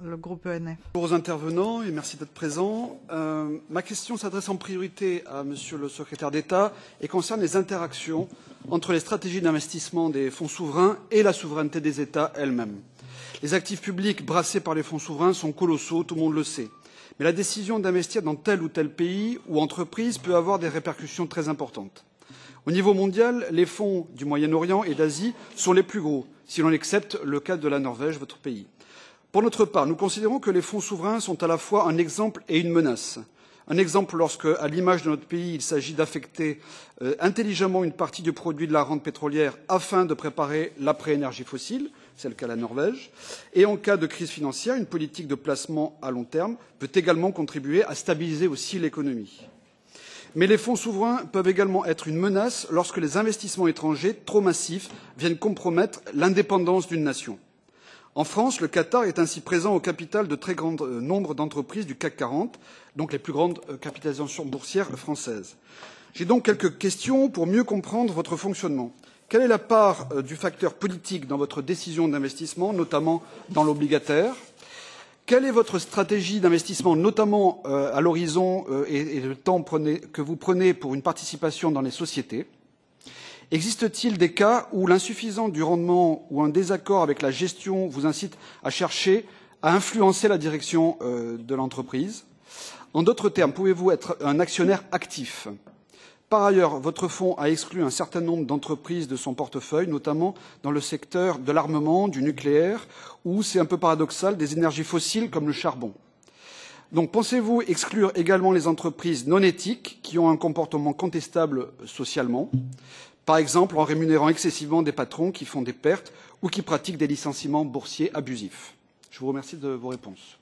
le groupe ENF. Bonjour aux intervenants et merci d'être présents. Ma question s'adresse en priorité à Monsieur le secrétaire d'État et concerne les interactions entre les stratégies d'investissement des fonds souverains et la souveraineté des États elles-mêmes. Les actifs publics brassés par les fonds souverains sont colossaux, tout le monde le sait. Mais la décision d'investir dans tel ou tel pays ou entreprise peut avoir des répercussions très importantes. Au niveau mondial, les fonds du Moyen-Orient et d'Asie sont les plus gros, si l'on accepte le cas de la Norvège, votre pays. Pour notre part, nous considérons que les fonds souverains sont à la fois un exemple et une menace. Un exemple lorsque, à l'image de notre pays, il s'agit d'affecter intelligemment une partie du produit de la rente pétrolière afin de préparer l'après-énergie fossile, c'est le cas de la Norvège, et en cas de crise financière, une politique de placement à long terme peut également contribuer à stabiliser aussi l'économie. Mais les fonds souverains peuvent également être une menace lorsque les investissements étrangers trop massifs viennent compromettre l'indépendance d'une nation. En France, le Qatar est ainsi présent au capital de très grand nombre d'entreprises du CAC 40, donc les plus grandes capitalisations boursières françaises. J'ai donc quelques questions pour mieux comprendre votre fonctionnement. Quelle est la part du facteur politique dans votre décision d'investissement, notamment dans l'obligataire ? Quelle est votre stratégie d'investissement, notamment à l'horizon et le temps que vous prenez pour une participation dans les sociétés ? Existe-t-il des cas où l'insuffisance du rendement ou un désaccord avec la gestion vous incite à chercher à influencer la direction de l'entreprise ? En d'autres termes, pouvez-vous être un actionnaire actif ? Par ailleurs, votre fonds a exclu un certain nombre d'entreprises de son portefeuille, notamment dans le secteur de l'armement, du nucléaire, ou, c'est un peu paradoxal, des énergies fossiles comme le charbon. Donc, pensez-vous exclure également les entreprises non éthiques qui ont un comportement contestable socialement, par exemple en rémunérant excessivement des patrons qui font des pertes ou qui pratiquent des licenciements boursiers abusifs ? Je vous remercie de vos réponses.